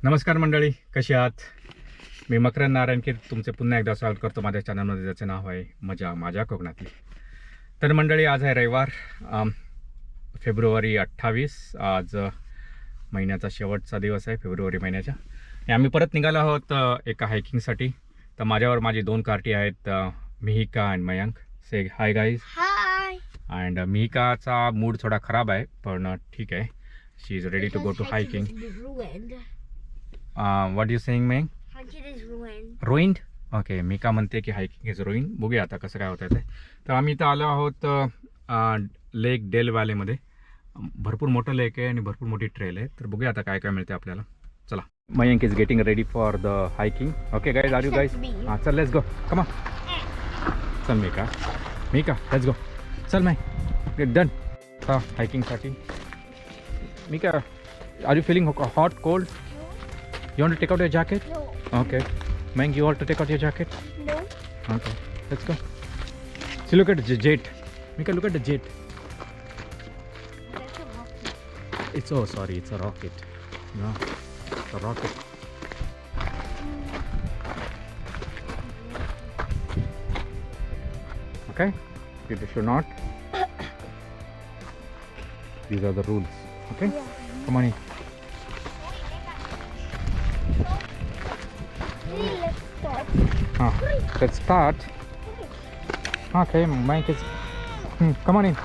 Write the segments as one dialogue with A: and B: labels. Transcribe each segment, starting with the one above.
A: नमस्कार मंडळी, कशी आहात? मी मकरंद नारायणकीर तुमचे पुन्हा एकदा स्वागत करतो माझ्या चॅनलमध्ये, ज्याचे नाव आहे मजा माझ्या कोकणातली. तर मंडळी, आज आहे रविवार, फेब्रुवारी 28. आज महिन्याचा शेवटचा दिवस आहे फेब्रुवारी महिन्याचा. आणि आम्ही परत निघालो आहोत एका हायकिंगसाठी. तर माझ्यावर माझी दोन कार्टी आहेत, Mihika and Mayank. Say hi guys.
B: Hi.
A: And मिहिकाचा मूड थोडा खराब आहे, पण ठीक आहे. She is ready to go to hiking. What you saying Mayank?
B: Hiking is ruined.
A: Ruined. Okay, Mika म्हणते की हायकिंग इज रुईंड. बघूया आता कसं काय होतं ते. तर आम्ही इथं आलो आहोत लेक डेल व्हॅलीमध्ये. भरपूर मोठं लेक आहे आणि भरपूर मोठी ट्रेल आहे. तर बघूया आता काय काय मिळते आपल्याला. चला. Mayank is getting ready for the hiking. Okay guys, are you guys? हां, चल लेट्स गो. कमा. चल मिका लेट्स गो. चल माय गेट डन. हां, हायकिंगसाठी. Mika, are you feeling hot, cold? You want to take out your jacket?
B: No.
A: Okay. Meng, you want to take out your jacket?
B: No.
A: Okay. Let's go. See, look at the jet. Mika, look at the jet.
B: That's a rocket.
A: It's, oh, sorry, it's a rocket. No, it's a rocket. Okay? You should not. These are the rules. Okay?
B: Yeah.
A: Come on in.
B: Let's start.
A: Let's start. Okay, Mike is. Come on in.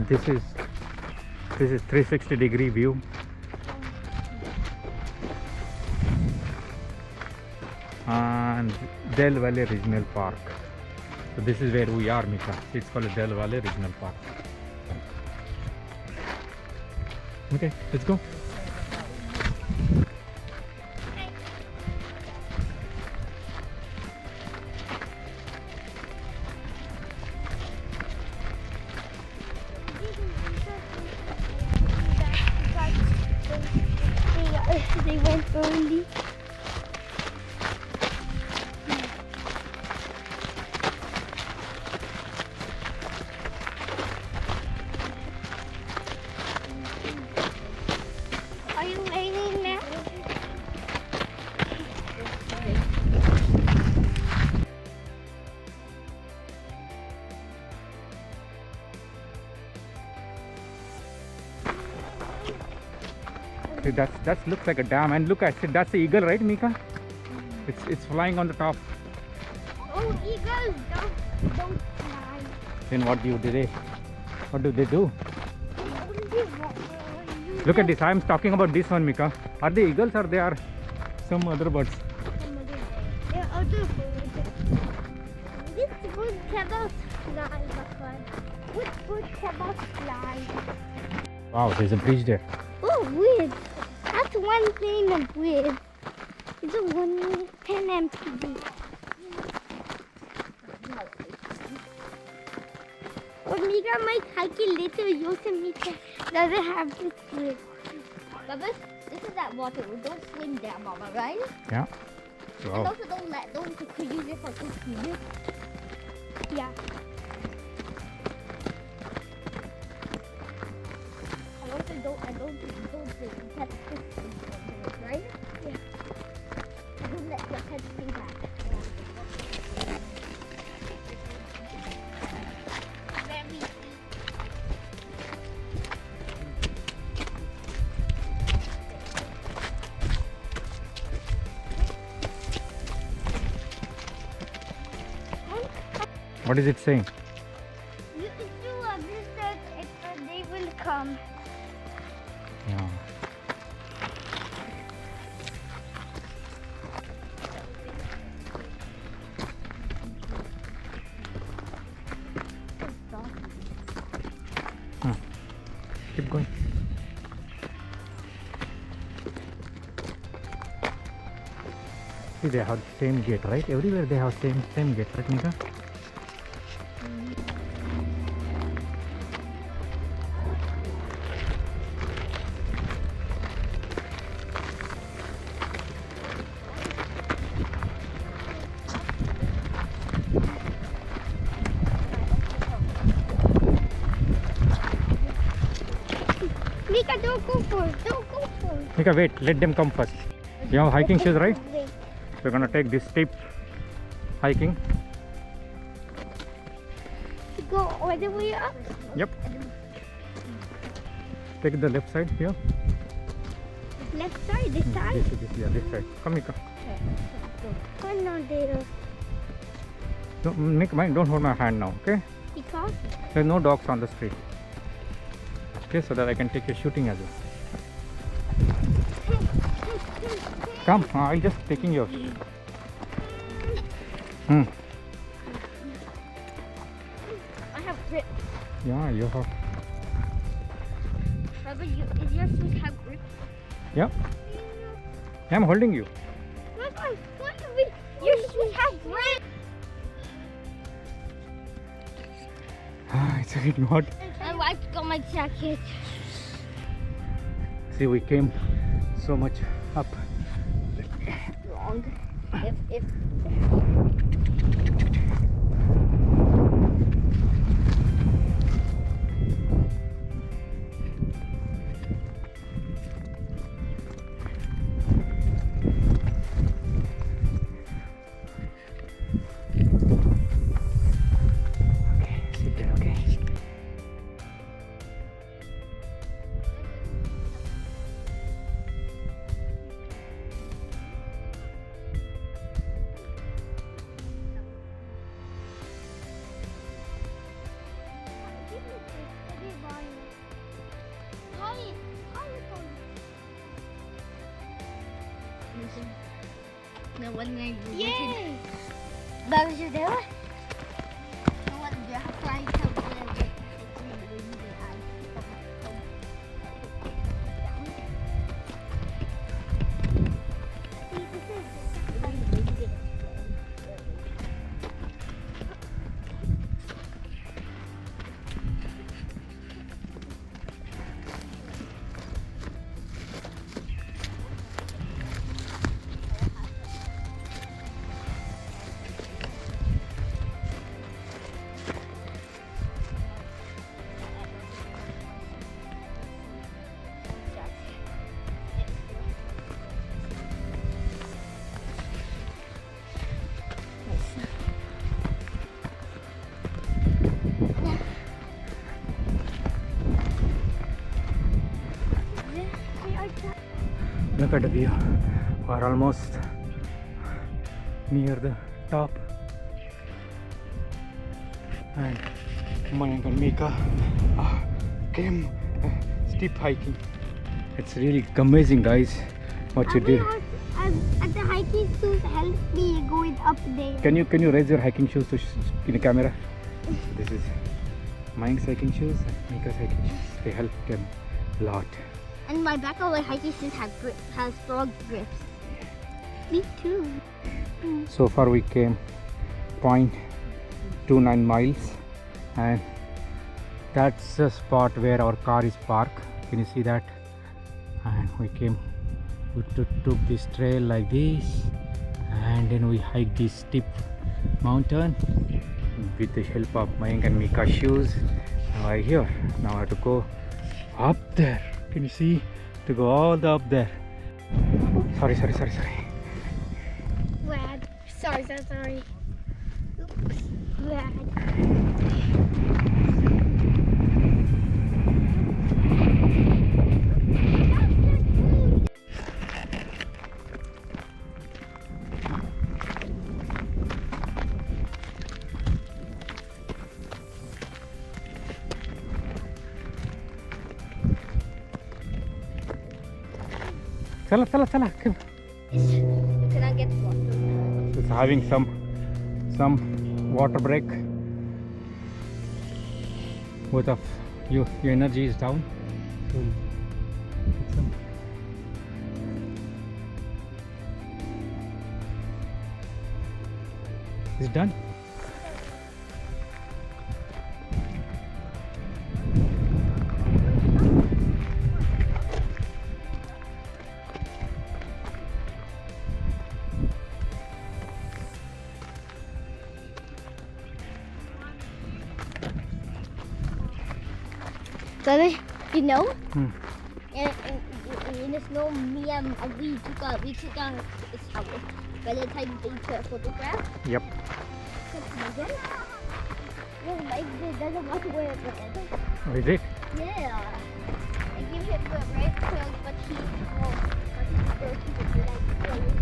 A: This is 360-degree view. And Del Valle Regional Park. So this is where we are, Mika. It's called Del Valle Regional Park. Okay, let's go.
B: They went early. Are you waiting now?
A: See, that looks like a dam, and look at it. That's the eagle, right, Mika? It's flying on the top.
B: Oh, eagles! Don't fly.
A: Then what do they? What do they do? Look at this. I'm talking about this one, Mika. Are they eagles or they are some other birds?
B: There are other birds. This bird cannot fly, Bakar. Which bird cannot fly?
A: Wow, there's a bridge there.
B: Oh, weird. That's one thing of weird. It's a 110 MPD. But Mika might hike it later. Yosemite doesn't have this weird.
C: But this is that water. Don't swim there, Mama, right?
A: Yeah.
C: And
A: Wow.
C: also don't use it for cooking.
B: Yeah.
C: And also don't pet fish in it, right?
B: Yeah.
C: Don't let your pet see that.
B: Very.
A: What is it saying?
B: You do a visit if they will come.
A: Yeah. Keep going. See, they have the same gate, right? Everywhere they have same gate, right, Mika?
B: Mika, don't go first. Don't go first.
A: Mika, wait. Let them come first. You have hiking shoes, right?
B: Wait.
A: We're gonna take this steep hiking.
B: Go all the way up.
A: Yep. Take the left side here.
B: Left side, this side.
A: This side. Come, Mika.
B: Oh no, there.
A: Mika, don't hold my hand now, okay?
B: Because
A: There's no dogs on the street. Okay, so that I can take you shooting as well. Come, I'll just taking yours.
C: I have grip.
A: Yeah, you have.
C: Baba, is your shoes have grip?
A: Yeah. I'm holding you.
C: Your shoes have grip.
A: It's getting hot.
C: I wiped on my jacket.
A: See, we came so much up.
C: Wrong. If
A: Okay, sit there, okay?
C: no one name.
B: Yay!
C: Baba, you there? No one there. Flying somewhere.
A: Look at the view. We're almost near the top. And Mayank and Mika came steep hiking. It's really amazing, guys, what you did.
B: And the hiking shoes helped me going up there.
A: Can you raise your hiking shoes to in the camera? This is Mayank's hiking shoes and Mika's hiking shoes. They help them a lot.
C: And my back of my hiking shoes has strong grips.
B: Me too.
A: So far we came 0.29 miles, and that's the spot where our car is parked. Can you see that? And we took this trail like this, and then we hiked this steep mountain with the help of Mayank and Mika shoes. Now I'm here. Now I have to go up there. Can you see? To go all the up there. Sorry.
B: Glad. Sorry. Oops. Glad.
A: Chala, come.
C: You cannot get water.
A: It's having some water break. Both of your energy is down. So take some. It's done.
C: Daddy, you know, in the snow, me and we took a shower. By the time they took a photograph,
A: Yep.
C: well, like they doesn't want to wear it, but
A: Is it?
C: yeah. I give him the red clothes, but he's dirty with like clothes.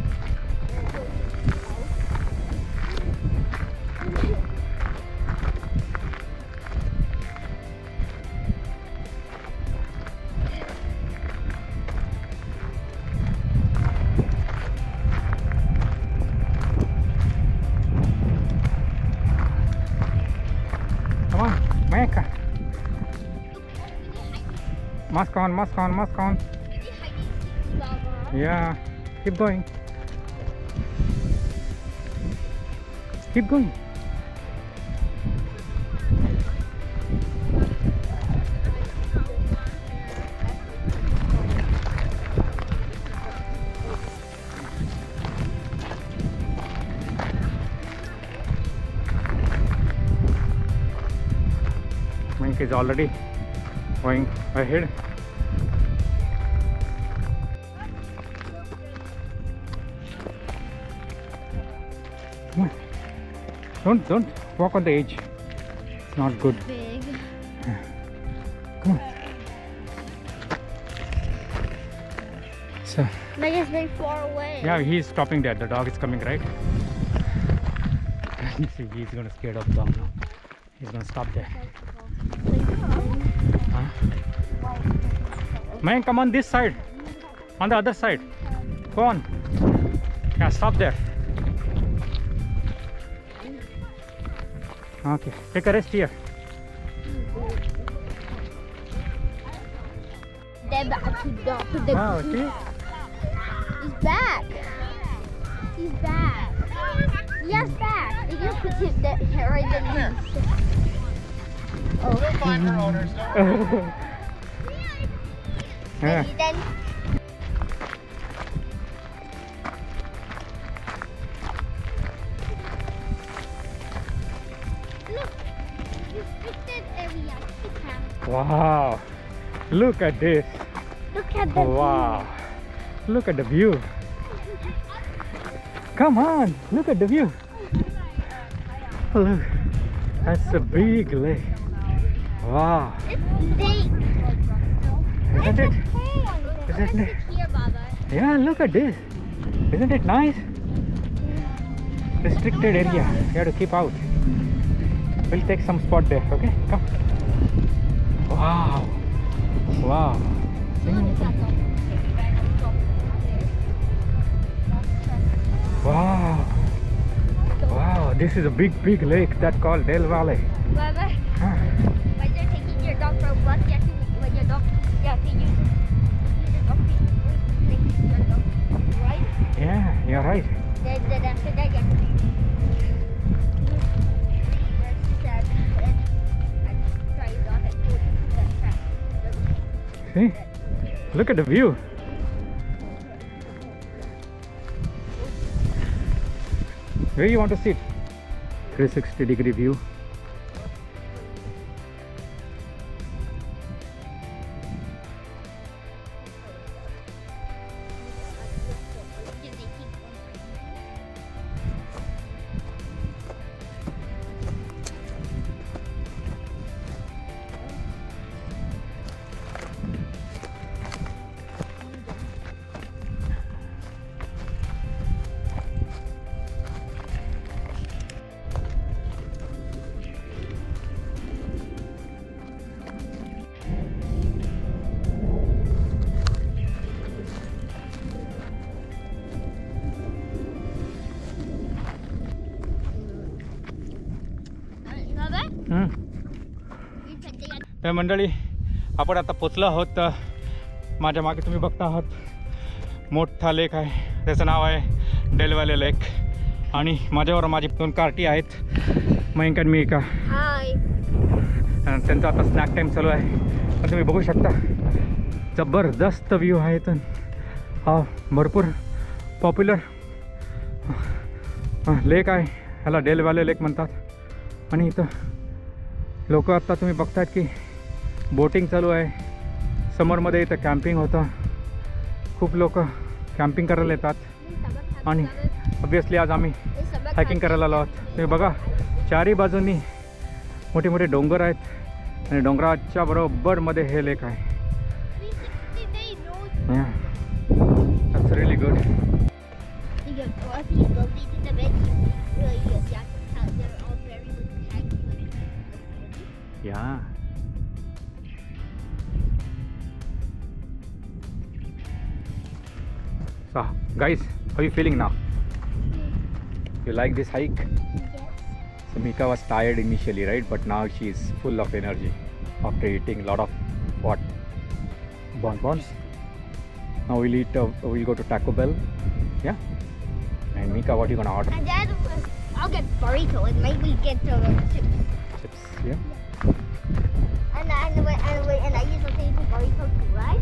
A: Come on, Mecca. Mask on, mask on, mask on. Yeah, keep going. Keep going. Mink is already going ahead. Come on. Don't walk on the edge. It's not good.
C: Big.
A: Come on. So
C: Like it's very far away.
A: yeah, he's stopping there. The dog is coming, right? You see, he's gonna scare the dog now. He's gonna stop there. Huh? Man, come on this side. On the other side. Go on. Yeah, stop there. Okay, take a rest here.
C: They're back to the
A: Oh, see?
C: He's back. He's back. Yes, back. You just put him there right in the
D: We'll find her owners, don't worry.
A: Yeah.
C: Then look, restricted area.
A: Wow. Look at this.
C: Look at the
A: Wow. Look at the view. Come on. Look at the view. Look. That's a big lake. Wow.
C: It's
A: Isn't it?
C: Isn't
A: Isn't it?
C: Here, Baba.
A: Yeah, look at this. Isn't it nice? Restricted area. You have to keep out. We'll take some spot there, okay? Come. Wow. Wow. Wow. Wow. This is a big lake that's called Del Valle.
C: Baba,
A: Huh.
C: when you're taking your dog for a walk, you have to, when your dog, you have to use your dog to take your dog, right?
A: Yeah, you're right.
C: Then after that, you have to and try it on and put it in the trap.
A: See? Look at the view. Where you want to sit? 360-degree view. तर मंडळी आपण आता पोचलो आहोत. माझ्या मागे तुम्ही बघता आहात मोठा लेक आहे, त्याचं नाव आहे डेल व्हॅली लेक. आणि माझ्यावर माझी 2 कार्टी आहेत, मयंक आणि मी.
C: हाय.
A: त्यांचा आता स्नॅक टाईम चालू आहे. पण तुम्ही बघू शकता जबरदस्त व्ह्यू आहे. तर हा भरपूर पॉप्युलर लेक आहे, ह्याला डेल व्हॅली लेक म्हणतात. आणि इथं लोक आता तुम्ही बघतायत की बोटिंग चालू आहे, समरमध्ये इथं कॅम्पिंग होतं. खूप लोक कॅम्पिंग करायला येतात आणि ऑब्वियसली आज आम्ही हायकिंग करायला आलो आहोत. तुम्ही बघा चारी बाजूंनी मोठे मोठे डोंगर आहेत आणि डोंगराच्या बरोबर मध्ये हे लेक आहे.
B: 360 days.
A: That's really good.
B: You go north, you go to the bed, they're all very good hiking.
A: Yeah. So, guys, how are you feeling now? You like this hike?
B: Yes.
A: So Mika was tired initially, right? But now she is full of energy after eating a lot of what? Bonbons. Now we'll go to Taco Bell. Yeah. And Mika, what are you gonna order?
B: And then I'll get burrito and maybe get chips.
A: Chips. Yeah.
B: And I use the same burrito too, right?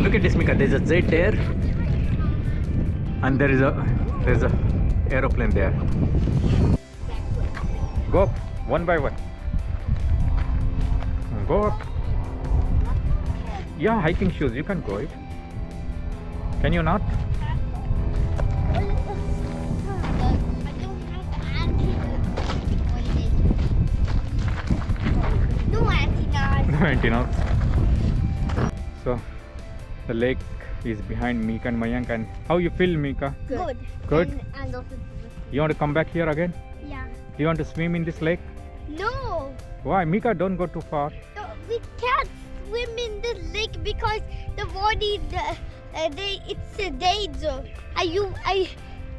A: Look at this, Mika. There's a jet there, and there's a aeroplane there. Go up one by one. Go up. Yeah, hiking shoes. You can go it. Can you not?
B: I don't have to ask what it is. No antennas.
A: 99. So the lake is behind Mika and Mayank. And how you feel, Mika?
B: Good.
A: Good?
B: And also,
A: You want to come back here again?
B: yeah.
A: Do you want to swim in this lake?
B: No,
A: Why, Mika? Don't go too far.
B: we can't swim in the lake because the body, it's a danger.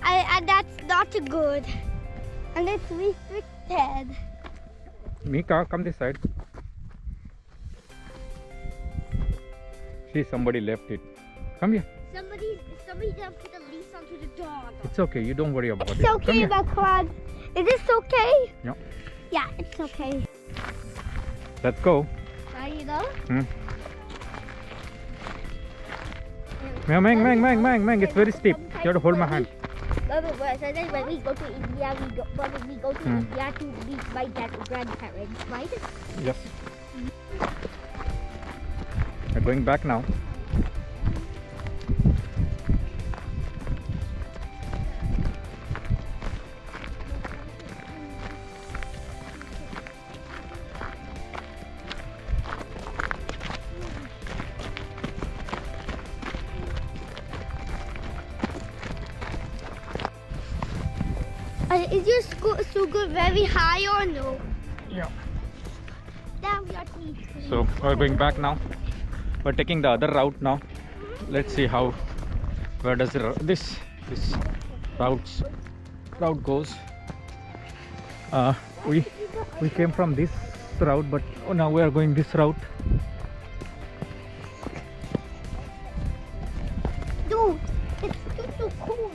B: And that's not good. And it's restricted.
A: Mika, come this side. See, somebody left it. Come here.
B: Somebody done put a leash onto the dog.
A: It's okay. You don't worry about
B: It's
A: it. Come
B: okay,
A: here.
B: Macron. Is this okay?
A: Yeah.
B: Yeah, it's okay.
A: Let's go.
B: You know?
A: Mang. It's very steep. You have to hold my hand.
B: So then when we go to India, when we go to India to meet my grandparents, right?
A: Yes. We're going back now.
B: Is your sugar very high or no?
A: Yeah.
B: Now we are teaching.
A: So we're going back now. We're taking the other route now. Let's see where does this route goes. We came from this route, but now we are going this route.
B: Dude, it's too cool.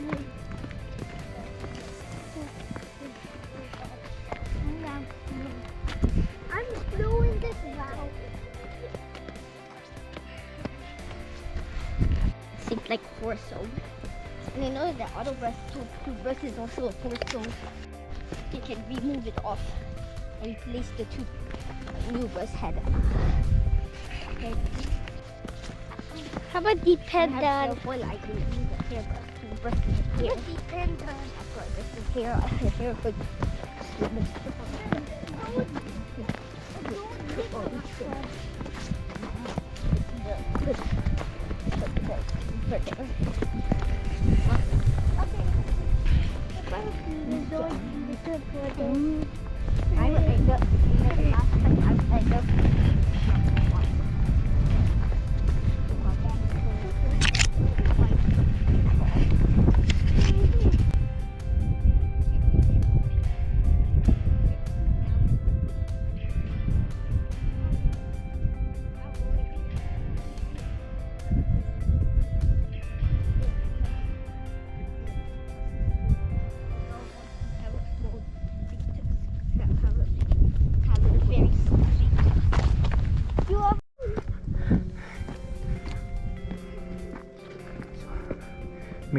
B: I'm doing this route. Seems like 4 zone. And I know that auto bus bus is also a 4 zone. You can remove it off and replace the 2 new bus head. Okay. How about dependent? I can use the hair brush to brush the hair. Dependent. This is hair for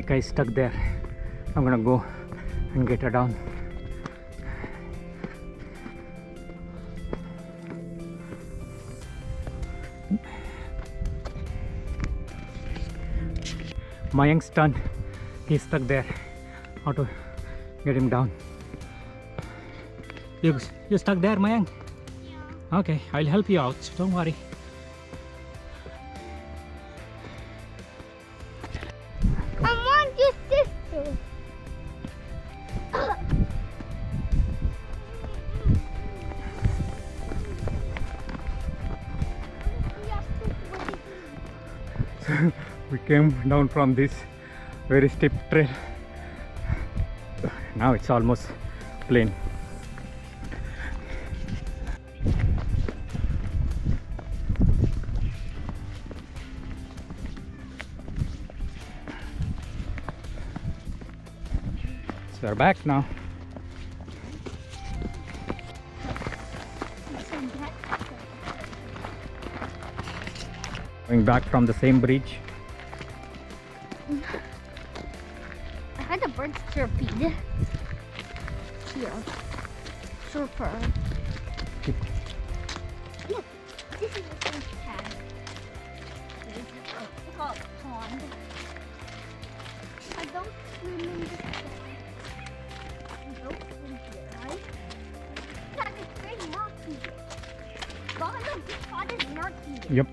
A: Mika is stuck there. I'm gonna go and get her down. Mayank's turn. He's stuck there. How to get him down? You stuck there, Mayank? Yeah. Okay, I'll help you out. Don't worry.
B: I want your sister.
A: We came down from this very steep trail. Now it's almost plain. So we're back now. Going back from the same bridge.
B: I heard the birds chirping. Here. Chirper. Look, this is a fish pad. It's called pond. I don't swim in this pond. I don't swim here, right? That is very murky. But look, this pond is murky.
A: Yep.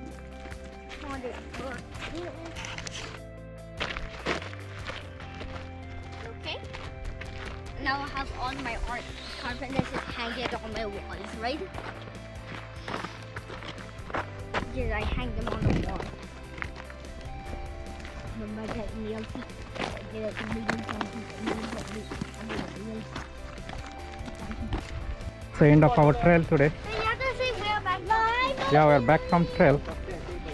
B: Pond is murky. Okay. Now I have all my art carpenters is hanging on my walls, right? Yes, I hang them on the wall. Remember that nail
A: It's the end of our trail today. Yeah, we're back from trail.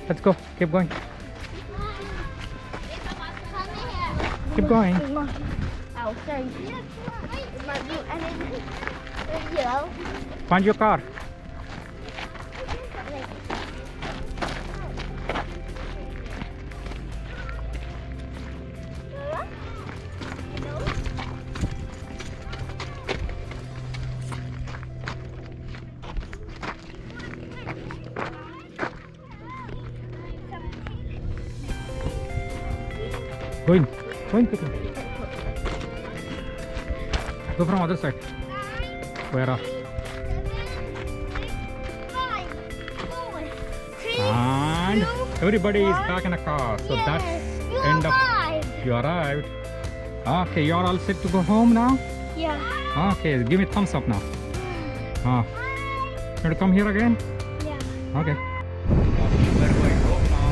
A: Let's go. Keep going. Keep going.
B: Oh, sorry. Yellow.
A: Find your car. Going quickly. Go from other side. Where are? And everybody is back in a car. So that's end of. You arrived. Okay, you're all set to go home now.
B: Yeah.
A: Okay, give me thumbs up now. You want to come here again?
B: Yeah.
A: Okay. We're going home now.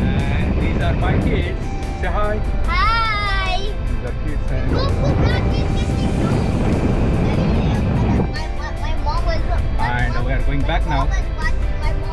A: And these are my kids. Say hi.
B: Hi.
A: These are kids. And
B: My mom was.
A: we are going back now.
B: My mom was watching